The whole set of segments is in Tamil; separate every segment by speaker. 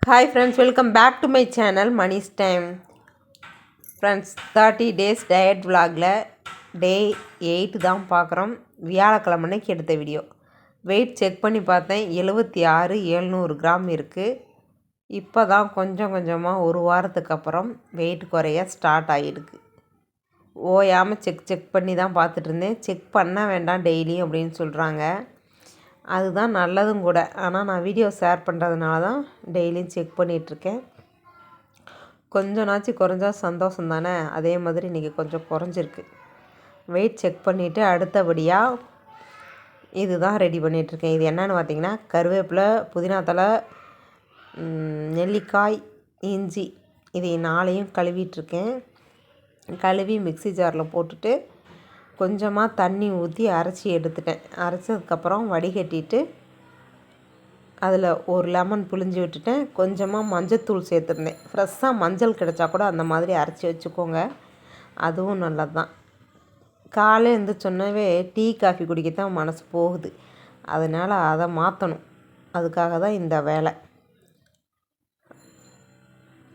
Speaker 1: Hi friends, welcome back to my channel Mani's time. Friends, 30 days diet விலாகில் டே 8 தான் பார்க்குறோம். வியாழக்கிழமை அன்னைக்கு எடுத்த வீடியோ. வெயிட் செக் பண்ணி பார்த்தேன், 76,700 கிராம் இருக்குது. இப்போ தான் கொஞ்சம் கொஞ்சமாக ஒரு வாரத்துக்கு அப்புறம் வெயிட் குறைய ஸ்டார்ட் ஆகிருக்கு. ஓயாமல் செக் பண்ணி தான் பார்த்துட்டு இருந்தேன். செக் பண்ண வேண்டாம் டெய்லியும் அப்படின்னு சொல்கிறாங்க. அதுதான் நல்லதும் கூட. ஆனால் நான் வீடியோ ஷேர் பண்ணுறதுனால தான் டெய்லியும் செக் பண்ணிகிட்ருக்கேன். கொஞ்சம் நாச்சு குறைஞ்சா சந்தோஷம் தானே. அதே மாதிரி இன்றைக்கி கொஞ்சம் குறைஞ்சிருக்கு. வெயிட் செக் பண்ணிவிட்டு அடுத்தபடியாக இது தான் ரெடி பண்ணிகிட்ருக்கேன். இது என்னென்னு பார்த்திங்கன்னா, கருவேப்பிலை, புதினா தழை, நெல்லிக்காய், இஞ்சி, இதை 4ஐயும் கழுவிட்டுருக்கேன். கழுவி மிக்ஸி ஜாரில் போட்டுட்டு கொஞ்சமாக தண்ணி ஊற்றி அரைச்சி எடுத்துட்டேன். அரைச்சதுக்கப்புறம் வடிகட்டிட்டு அதில் ஒரு லெமன் புழிஞ்சு விட்டுட்டேன். கொஞ்சமாக மஞ்சத்தூள் சேர்த்துருந்தேன். ஃப்ரெஷ்ஷாக மஞ்சள் கிடச்சா கூட அந்த மாதிரி அரைச்சி வச்சுக்கோங்க, அதுவும் நல்லது தான். காலையில் எழுந்திரிச்சோன்னே டீ காஃபி குடிக்கத்தான் மனசு போகுது. அதனால் அதை மாற்றணும். அதுக்காக தான் இந்த வேலை.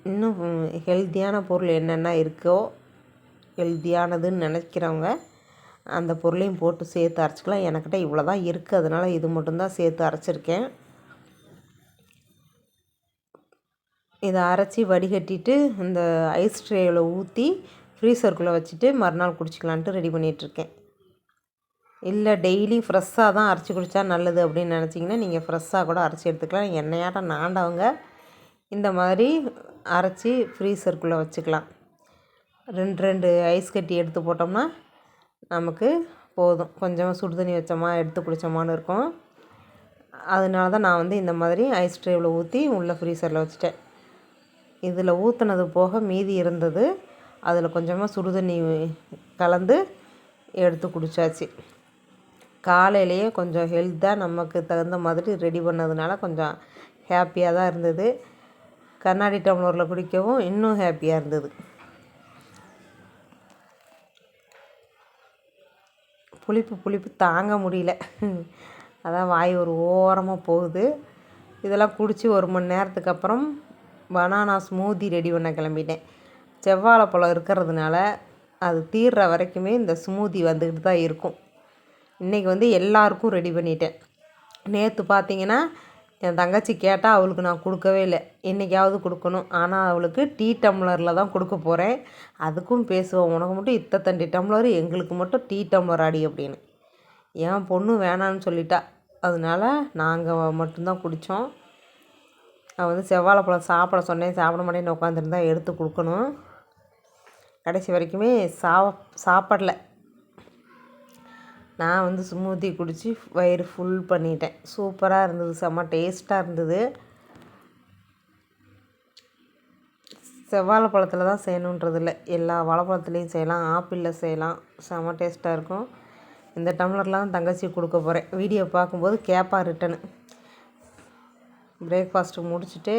Speaker 1: இன்னும் ஹெல்த்தியான பொருள் என்னென்ன இருக்கோ, ஹெல்த்தியானதுன்னு நினைக்கிறவங்க அந்த பொருளையும் போட்டு சேர்த்து அரைச்சிக்கலாம். எனக்கிட்ட இவ்வளோ தான் இருக்குது, அதனால் இது மட்டும்தான் சேர்த்து அரைச்சிருக்கேன். இதை அரைச்சி வடிகட்டிட்டு இந்த ஐஸ் ட்ரேயில் ஊற்றி ஃப்ரீசருக்குள்ளே வச்சுட்டு மறுநாள் குடிச்சிக்கலான்ட்டு ரெடி பண்ணிகிட்ருக்கேன். இல்லை டெய்லி ஃப்ரெஷ்ஷாக தான் அரைச்சி குடித்தா நல்லது அப்படின்னு நினச்சிங்கன்னா நீங்கள் ஃப்ரெஷ்ஷாக கூட அரைச்சி எடுத்துக்கலாம். என்னையாட்டம் நாண்டவங்க இந்த மாதிரி அரைச்சி ஃப்ரீசருக்குள்ளே வச்சுக்கலாம். 2 ஐஸ் கட்டி எடுத்து போட்டோம்னா நமக்கு போதும். கொஞ்சமாக சுடு தண்ணி வச்சோமா எடுத்து குடித்தோமான்னு இருக்கும். அதனால தான் நான் இந்த மாதிரி ஐஸ் ட்ரேவில் ஊற்றி உள்ளே ஃப்ரீசரில் வச்சுட்டேன். இதில் ஊற்றுனது போக மீதி இருந்தது, அதில் கொஞ்சமாக சுடு தண்ணி கலந்து எடுத்து குடித்தாச்சு. காலையிலேயே கொஞ்சம் ஹெல்த்தாக நமக்கு தகுந்த மாதிரி ரெடி பண்ணதுனால கொஞ்சம் ஹாப்பியாக தான் இருந்தது. கண்ணாடி டம்ளரில் குடிக்கவும் இன்னும் ஹாப்பியாக இருந்தது. புளிப்பு தாங்க முடியல. அதான் வாய் ஒரு ஓரமாக போகுது. இதெல்லாம் குடித்து 1 மணி நேரத்துக்கு அப்புறம் பனானா ஸ்மூதி ரெடி பண்ண கிளம்பிட்டேன். செவ்வாழைப்பழம் இருக்கிறதுனால அது தீர்ற வரைக்குமே இந்த ஸ்மூதி வந்துக்கிட்டு தான் இருக்கும். இன்றைக்கி எல்லாருக்கும் ரெடி பண்ணிட்டேன். நேற்று பார்த்திங்கன்னா என் தங்கச்சி கேட்டால் அவளுக்கு நான் கொடுக்கவே இல்லை. என்றைக்காவது கொடுக்கணும். ஆனால் அவளுக்கு டீ டம்ளரில் தான் கொடுக்க போகிறேன். அதுக்கும் பேசுவோம், உனக்கு மட்டும் இத்தனை டம்ளர், எங்களுக்கு மட்டும் டீ டம்ளர் அடி அப்படின்னு. என் பொண்ணு வேணான்னு சொல்லிட்டா. அதனால நாங்கள் மட்டும்தான் குடித்தோம். அவள் செவ்வாழைப்பழம் சாப்பிட சொன்னேன், சாப்பிட மாட்டேன்னு உட்காந்துருந்தா எடுத்து கொடுக்கணும். கடைசி வரைக்குமே சாப்பிடல. நான் ஸ்மூத்தி குடித்து வயிறு ஃபுல் பண்ணிட்டேன். சூப்பராக இருந்தது, செம்ம டேஸ்ட்டாக இருந்தது. செவ்வாழைப்பழத்தில் தான் செய்யணுன்றது இல்லை, எல்லா வாழைப்பழத்துலேயும் செய்யலாம், ஆப்பிளில் செய்யலாம். செம்ம டேஸ்ட்டாக இருக்கும். இந்த டம்ளர்லாம் தங்கச்சி கொடுக்க போகிறேன். வீடியோ பார்க்கும்போது கேப்பா ரிட்டனு. பிரேக்ஃபாஸ்ட்டு முடிச்சுட்டு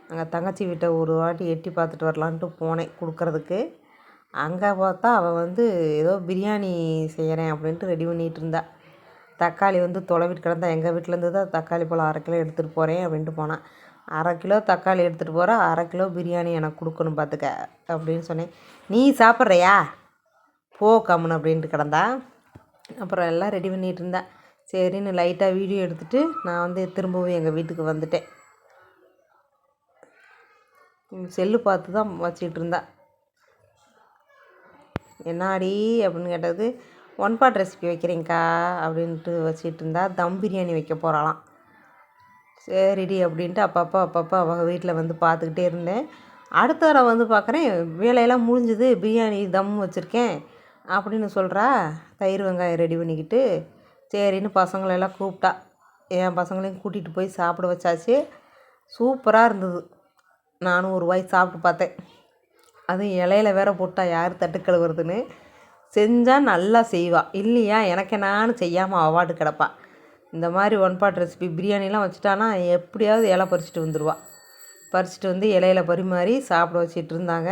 Speaker 1: அங்கே தங்கச்சி வீட்டை ஒரு வாட்டி எட்டி பார்த்துட்டு வரலான்ட்டு போனேன் கொடுக்கறதுக்கு. அங்கே பார்த்தா அவள் ஏதோ பிரியாணி செய்கிறேன் அப்படின்ட்டு ரெடி பண்ணிகிட்டு இருந்தா. தக்காளி தொலைவிட்டு கிடந்தா. எங்கள் வீட்டிலேருந்து தான் தக்காளி பழம் 1/2 கிலோ எடுத்துகிட்டு போகிறேன் அப்படின்ட்டு போனான். 1/2 கிலோ தக்காளி எடுத்துகிட்டு போகிறேன், 1/2 கிலோ பிரியாணி எனக்கு கொடுக்கணும் பார்த்துக்க அப்படின்னு சொன்னேன். நீ சாப்பிட்றியா போ கம்முன்னு அப்படின்ட்டு கிடந்தா. அப்புறம் எல்லாம் ரெடி பண்ணிகிட்டு இருந்தா. சரின்னு லைட்டாக வீடியோ எடுத்துகிட்டு நான் திரும்பவும் எங்கள் வீட்டுக்கு வந்துட்டேன். செல்லு பார்த்து தான் வச்சிகிட்டு இருந்தா. என்னாடி அப்படின்னு கேட்டது, 1 பாட் ரெசிபி வைக்கிறேங்க்கா அப்படின்ட்டு வச்சிகிட்டு இருந்தா. தம் பிரியாணி வைக்க போகிறாளாம். சரிடி அப்படின்ட்டு அப்பப்போ அவங்க வீட்டில் பார்த்துக்கிட்டே இருந்தேன். அடுத்த தடவை பார்க்குறேன், வேலையெல்லாம் முடிஞ்சுது, பிரியாணி தம் வச்சுருக்கேன் அப்படின்னு சொல்கிறா. தயிர் வெங்காயம் ரெடி பண்ணிக்கிட்டு சரின்னு பசங்களெல்லாம் கூப்பிட்டா. என் பசங்களையும் கூட்டிகிட்டு போய் சாப்பிட வச்சாச்சு. சூப்பராக இருந்தது. நானும் ஒரு வாய் சாப்பிட்டு பார்த்தேன். அதுவும் இலையில வேற போட்டா யார் தட்டு கழுவுறதுன்னு. செஞ்சால் நல்லா செய்வா, இல்லையா எனக்கு நானும் செய்யாமல் அவார்டு கிடப்பா. இந்த மாதிரி 1 பாட் ரெசிபி பிரியாணிலாம் வச்சுட்டானா எப்படியாவது இலை பறிச்சுட்டு வந்துடுவா. பறிச்சுட்டு இலையில பரிமாறி சாப்பிட வச்சிட்டு இருந்தாங்க.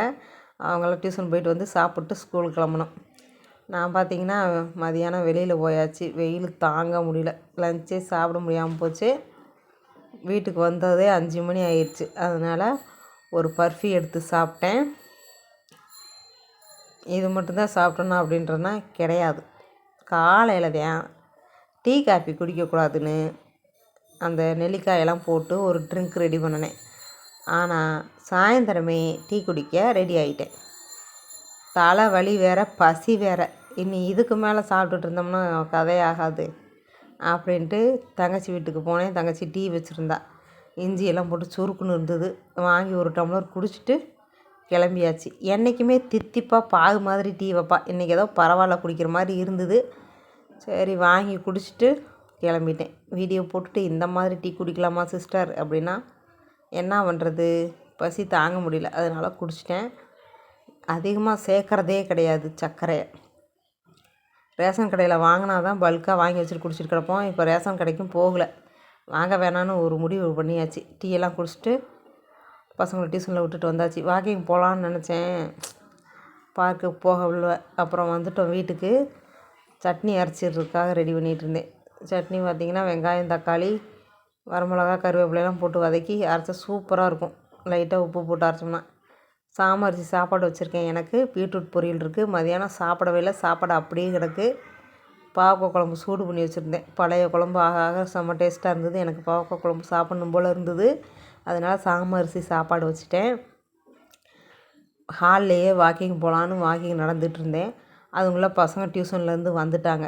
Speaker 1: அவங்களாம் டியூஷன் போயிட்டு சாப்பிட்டு ஸ்கூலுக்கு கிளம்பணும். நான் பார்த்திங்கன்னா மதியானம் வெளியில் போயாச்சு. வெயில் தாங்க முடியல, லஞ்சே சாப்பிட முடியாமல் போச்சு. வீட்டுக்கு வந்ததே 5 மணி ஆயிடுச்சு. அதனால் ஒரு பர்ஃபி எடுத்து சாப்பிட்டேன். இது மட்டும்தான் சாப்பிட்டோன்னா அப்படின்றனா கிடையாது. காலையில் தான் டீ காஃபி குடிக்கக்கூடாதுன்னு அந்த நெல்லிக்காயெல்லாம் போட்டு ஒரு ட்ரிங்க் ரெடி பண்ணினேன். ஆனால் சாயந்தரமே டீ குடிக்க ரெடி ஆகிட்டேன். தலை வலி வேறு, பசி வேறு. இனி இதுக்கு மேலே சாப்பிட்டுட்டு இருந்தோம்னா கதையாகாது அப்படின்ட்டு தங்கச்சி வீட்டுக்கு போனேன். தங்கச்சி டீ வச்சுருந்தா, இஞ்சியெல்லாம் போட்டு சுருக்குன்னு இருந்தது. வாங்கி ஒரு டம்ளர் குடிச்சிட்டு கிளம்பியாச்சு. என்றைக்குமே தித்திப்பாக பாகு மாதிரி டீ வைப்பா. இன்றைக்கி ஏதோ பரவாயில்ல குடிக்கிற மாதிரி இருந்தது. சரி வாங்கி குடிச்சிட்டு கிளம்பிட்டேன். வீடியோ போட்டுட்டு இந்த மாதிரி டீ குடிக்கலாமா சிஸ்டர் அப்படின்னா என்ன பண்ணுறது, பசி தாங்க முடியல. அதனால் குடிச்சிட்டேன். அதிகமாக சேர்க்குறதே கிடையாது சர்க்கரையை. ரேஷன் கடையில் வாங்கினா தான் பல்காக வாங்கி வச்சுட்டு குடிச்சிட்டு கிடப்போம். இப்போ ரேஷன் கடைக்கும் போகலை, வாங்க வேணான்னு ஒரு முடிவு பண்ணியாச்சு. டீயெல்லாம் குடிச்சிட்டு பசங்களை டியூஷனில் விட்டுட்டு வந்தாச்சு. வாக்கிங் போகலான்னு நினச்சேன், பார்க்குக்கு போகவில்லை. அப்புறம் வந்துட்டோம் வீட்டுக்கு. சட்னி அரைச்சிட்றதுக்காக ரெடி பண்ணிகிட்டு இருந்தேன். சட்னி பார்த்திங்கன்னா வெங்காயம், தக்காளி, வரமிளகா, கருவேப்பிலையெல்லாம் போட்டு வதக்கி அரைச்சா சூப்பராக இருக்கும். லைட்டாக உப்பு போட்டு அரைச்சோம்னா. சாமரிசி சாப்பாடு வச்சுருக்கேன். எனக்கு பீட்ரூட் பொரியல் இருக்குது. மதியானம் சாப்பிடவே இல்லை, சாப்பாடு அப்படியே கிடக்கு. பாவக்காய் குழம்பு சூடு பண்ணி வச்சுருந்தேன். பழைய குழம்பு ஆக செம்ம டேஸ்ட்டாக இருந்தது. எனக்கு பாவக்காய் குழம்பு சாப்பிட்ணும் போல் இருந்தது. அதனால் சாமரிசி சாப்பாடு வச்சுட்டேன். ஹால்லையே வாக்கிங் போகலான்னு வாக்கிங் நடந்துகிட்டு இருந்தேன். அதுக்குள்ளே பசங்க டியூஷன்லேருந்து வந்துட்டாங்க.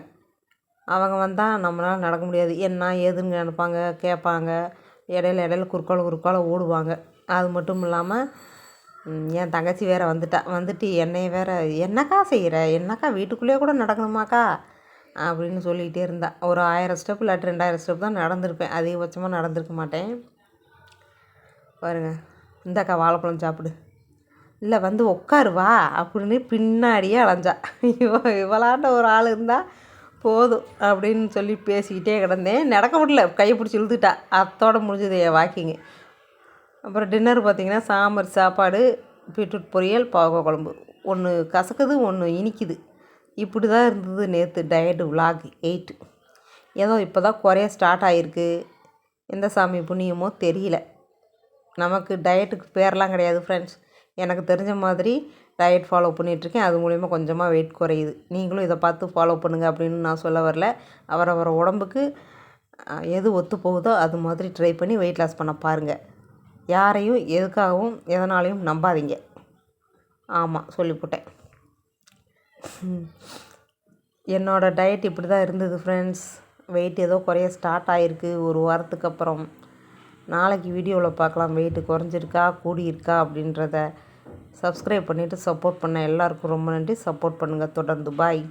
Speaker 1: அவங்க வந்தால் நம்மளால் நடக்க முடியாது. என்ன ஏதுன்னு நினைப்பாங்க, கேட்பாங்க. இடையில குறுக்கால ஓடுவாங்க. அது மட்டும் இல்லாமல் என் தங்கச்சி வேறு வந்துட்டு என்னைய வேறு, என்னக்கா செய்கிற, என்னக்கா வீட்டுக்குள்ளேயே கூட நடக்கணுமாக்கா அப்படின்னு சொல்லிகிட்டே இருந்தா. ஒரு 1000 ஸ்டெப் இல்லாட்டி 2000 ஸ்டெப் தான் நடந்திருப்பேன். அதிகபட்சமாக நடந்திருக்க மாட்டேன். பாருங்கள், இந்தாக்கா வாழைப்பழம் சாப்பிடு, இல்லை வந்து உட்காரு வா அப்படின்னு பின்னாடியே அலைஞ்சா. இவளாண்ட ஒரு ஆள் இருந்தால் போதும் அப்படின்னு சொல்லி பேசிக்கிட்டே கிடந்தேன். நடக்க முடியல, கையை பிடிச்சி இழுத்துட்டா. அத்தோடு முடிஞ்சது என் வாக்கிங்கு. அப்புறம் டின்னர் பார்த்திங்கன்னா சாம்பார் சாப்பாடு, பீட்ரூட் பொரியல், பாவக்காய் குழம்பு. ஒன்று கசக்குது, ஒன்று இனிக்குது. இப்படி தான் இருந்தது நேற்று டயட்டு விலாக் 8. ஏதோ இப்போ தான் குறைய ஸ்டார்ட் ஆகிருக்கு. எந்த சாமி புண்ணியமோ தெரியல. நமக்கு டயட்டுக்கு பேரெலாம் கிடையாது ஃப்ரெண்ட்ஸ். எனக்கு தெரிஞ்ச மாதிரி டயட் ஃபாலோ பண்ணிகிட்ருக்கேன். அது மூலிமா கொஞ்சமாக வெயிட் குறையுது. நீங்களும் இதை பார்த்து ஃபாலோ பண்ணுங்கள் அப்படின்னு நான் சொல்ல வரல. அவரவர உடம்புக்கு எது ஒத்து போகுதோ அது மாதிரி ட்ரை பண்ணி வெயிட் லாஸ் பண்ண பாருங்கள். யாரையும் எதுக்காகவும் எதனாலையும் நம்பாதீங்க. ஆமாம், சொல்லிவிட்டேன். என்னோடய டயட் இப்படி தான் இருந்தது ஃப்ரெண்ட்ஸ். வெயிட் ஏதோ குறைய ஸ்டார்ட் ஆகிருக்கு ஒரு வாரத்துக்கு அப்புறம். நாளைக்கு வீடியோவில் பார்க்கலாம் வெயிட்டு குறைஞ்சிருக்கா கூடியிருக்கா அப்படின்றத. சப்ஸ்கிரைப் பண்ணிவிட்டு சப்போர்ட் பண்ண எல்லாருக்கும் ரொம்ப நன்றி. சப்போர்ட் பண்ணுங்கள் தொடர்ந்து. பாய்.